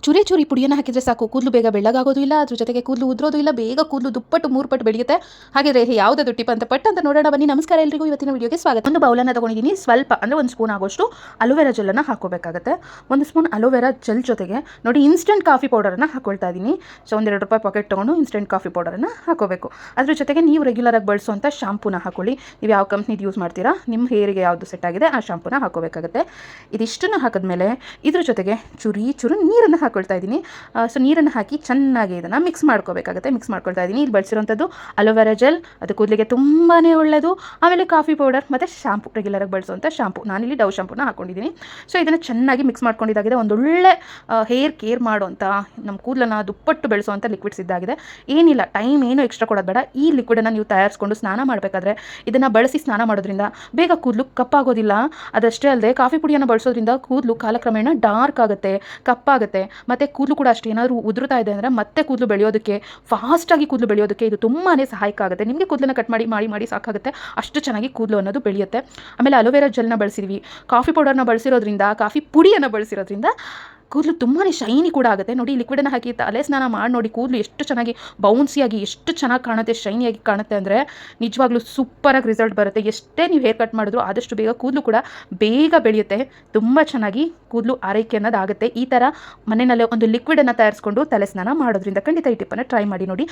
ಚೂರಿ ಚೂರಿ ಪುಡಿಯನ್ನು ಹಾಕಿದರೆ ಸಾಕು, ಕೂದಲು ಬೇಗ ಬೆಳ್ಳಗಾಗೋದು ಇಲ್ಲ, ಅದ್ರ ಜೊತೆಗೆ ಕೂದಲು ಉದ್ರೋದು ಇಲ್ಲ, ಬೇಗ ಕೂದಲು ದುಪ್ಪಟ್ಟು 3 ಪಟ್ಟು ಬೆಳೆಯುತ್ತೆ. ಹಾಗಿದ್ರೆ ಯಾವುದದು ಟಿಪ್ ಅಂತ ಪಟ್ ನೋಡೋಣ ಬನ್ನಿ. ನಮಸ್ಕಾರ ಎಲ್ರಿಗೂ, ಇವತ್ತಿನ ವಿಡಿಯೋಗೆ ಸ್ವಾಗತ. ಒಂದು ಬೌಲನ್ನು ತಗೊಂಡಿದ್ದೀನಿ. ಸ್ವಲ್ಪ ಅಂದರೆ 1 ಸ್ಪೂನ್ ಆಗೋಷ್ಟು ಅಲೋವೆರಾ ಜೆಲ್ಲನ್ನು ಹಾಕೋಬೇಕಾಗುತ್ತೆ. 1 ಸ್ಪೂನ್ ಅಲೋವೆರಾ ಜೆಲ್ ಜೊತೆಗೆ ನೋಡಿ ಇನ್ಸ್ಟೆಂಟ್ ಕಾಫಿ ಪೌಡರನ್ನು ಹಾಕೊಳ್ತಾ ಇದ್ದೀನಿ. ಸೊ ₹1-2 ಪಾಕೆಟ್ ತೊಗೊಂಡು ಇನ್ಸ್ಟೆಂಟ್ ಕಾಫಿ ಪೌಡರನ್ನು ಹಾಕೋಬೇಕು. ಅದ್ರ ಜೊತೆಗೆ ನೀವು ರೆಗ್ಯುಲರಾಗಿ ಬಳಸುವಂಥ ಶಾಂಪೂನ ಹಾಕೊಳ್ಳಿ. ನೀವು ಯಾವ ಕಂಪ್ನಿದು ಯೂಸ್ ಮಾಡ್ತೀರಾ, ನಿಮ್ಮ ಹೇರಿಗೆ ಯಾವುದು ಸೆಟ್ ಆಗಿದೆ ಆ ಶಾಂಪೂನ ಹಾಕೋಬೇಕಾಗುತ್ತೆ. ಇದಿಷ್ಟನ್ನು ಹಾಕಿದ್ಮೇಲೆ ಇದ್ರ ಜೊತೆಗೆ ಚೂರು ನೀರನ್ನು ಹಾಕೊಳ್ತಾ ಇದ್ದೀನಿ. ಸೊ ನೀರನ್ನು ಹಾಕಿ ಚೆನ್ನಾಗಿ ಇದನ್ನು ಮಿಕ್ಸ್ ಮಾಡ್ಕೋಬೇಕಾಗುತ್ತೆ. ಮಿಕ್ಸ್ ಮಾಡ್ಕೊಳ್ತಾ ಇದ್ದೀನಿ. ಇಲ್ಲಿ ಬಳಸಿರೋಂಥದ್ದು ಅಲೋವೆರಾ ಜೆಲ್, ಅದು ಕೂದಲಿಗೆ ತುಂಬಾ ಒಳ್ಳೆಯದು. ಆಮೇಲೆ ಕಾಫಿ ಪೌಡರ್ ಮತ್ತು ಶಾಂಪು, ರೆಗ್ಯುಲರಾಗಿ ಬಳಸುವಂಥ ಶಾಂಪು. ನಾನಿಲ್ಲಿ ಡವ್ ಶಾಂಪೂನ ಹಾಕೊಂಡಿದ್ದೀನಿ. ಸೊ ಇದನ್ನು ಚೆನ್ನಾಗಿ ಮಿಕ್ಸ್ ಮಾಡ್ಕೊಂಡಿದ್ದಾಗಿದೆ. ಒಂದೊಳ್ಳೆ ಹೇರ್ ಕೇರ್ ಮಾಡುವಂಥ, ನಮ್ಮ ಕೂದಲನ್ನು ದುಪ್ಪಟ್ಟು ಬೆಳೆಸುವಂಥ ಲಿಕ್ವಿಡ್ಸ್ ಇದ್ದಾಗಿದೆ. ಏನಿಲ್ಲ, ಟೈಮ್ ಏನು ಎಕ್ಸ್ಟ್ರಾ ಕೊಡೋದು ಬೇಡ. ಈ ಲಿಕ್ವಿಡನ್ನು ನೀವು ತಯಾರಿಸ್ಕೊಂಡು ಸ್ನಾನ ಮಾಡಬೇಕಾದ್ರೆ ಇದನ್ನು ಬಳಸಿ ಸ್ನಾನ ಮಾಡೋದ್ರಿಂದ ಬೇಗ ಕೂದಲು ಕಪ್ಪಾಗೋದಿಲ್ಲ. ಅದಷ್ಟೇ ಅಲ್ಲದೆ ಕಾಫಿ ಪುಡಿಯನ್ನು ಬಳಸೋದ್ರಿಂದ ಕೂದಲು ಕಾಲಕ್ರಮೇಣ ಡಾರ್ಕ್ ಆಗುತ್ತೆ, ಕಪ್ಪಾಗುತ್ತೆ. ಮತ್ತು ಕೂದಲು ಕೂಡ ಅಷ್ಟೇ, ಏನಾದರೂ ಉದುರುತ್ತಾ ಇದೆ ಅಂದರೆ ಮತ್ತೆ ಕೂದಲು ಬೆಳೆಯೋದಕ್ಕೆ, ಫಾಸ್ಟಾಗಿ ಕೂದಲು ಬೆಳೆಯೋದಕ್ಕೆ ಇದು ತುಂಬಾ ಸಹಾಯಕ ಆಗುತ್ತೆ. ನಿಮಗೆ ಕೂದಲನ್ನು ಕಟ್ ಮಾಡಿ ಸಾಕಾಗುತ್ತೆ, ಅಷ್ಟು ಚೆನ್ನಾಗಿ ಕೂದಲು ಅನ್ನೋದು ಬೆಳೆಯುತ್ತೆ. ಆಮೇಲೆ ಅಲೋವೆರಾ ಜೆಲ್ನ ಬಳಸಿದ್ವಿ, ಕಾಫಿ ಪೌಡರ್ನ ಬಳಸಿರೋದ್ರಿಂದ, ಕಾಫಿ ಪುಡಿಯನ್ನು ಬಳಸಿರೋದ್ರಿಂದ ಕೂದಲು ತುಂಬಾ ಶೈನಿ ಕೂಡ ಆಗುತ್ತೆ. ನೋಡಿ, ಲಿಕ್ವಿಡನ್ನು ಹಾಕಿ ತಲೆ ಸ್ನಾನ ಮಾಡಿ ನೋಡಿ, ಕೂದಲು ಎಷ್ಟು ಚೆನ್ನಾಗಿ ಬೌನ್ಸಿಯಾಗಿ, ಎಷ್ಟು ಚೆನ್ನಾಗಿ ಕಾಣುತ್ತೆ, ಶೈನಿಯಾಗಿ ಕಾಣುತ್ತೆ ಅಂದರೆ ನಿಜವಾಗ್ಲೂ ಸೂಪರಾಗಿ ರಿಸಲ್ಟ್ ಬರುತ್ತೆ. ಎಷ್ಟೇ ನೀವು ಹೇರ್ ಕಟ್ ಮಾಡಿದ್ರು ಆದಷ್ಟು ಬೇಗ ಕೂದಲು ಕೂಡ ಬೇಗ ಬೆಳೆಯುತ್ತೆ. ತುಂಬ ಚೆನ್ನಾಗಿ ಕೂದಲು ಆರೈಕೆ ಅನ್ನೋದಾಗುತ್ತೆ. ಈ ಥರ ಮನೆಯಲ್ಲೇ ಒಂದು ಲಿಕ್ವಿಡನ್ನು ತಯಾರಿಸ್ಕೊಂಡು ತಲೆ ಸ್ನಾನ ಮಾಡೋದ್ರಿಂದ ಖಂಡಿತ ಈ ಟಿಪ್ಪನ್ನು ಟ್ರೈ ಮಾಡಿ ನೋಡಿ.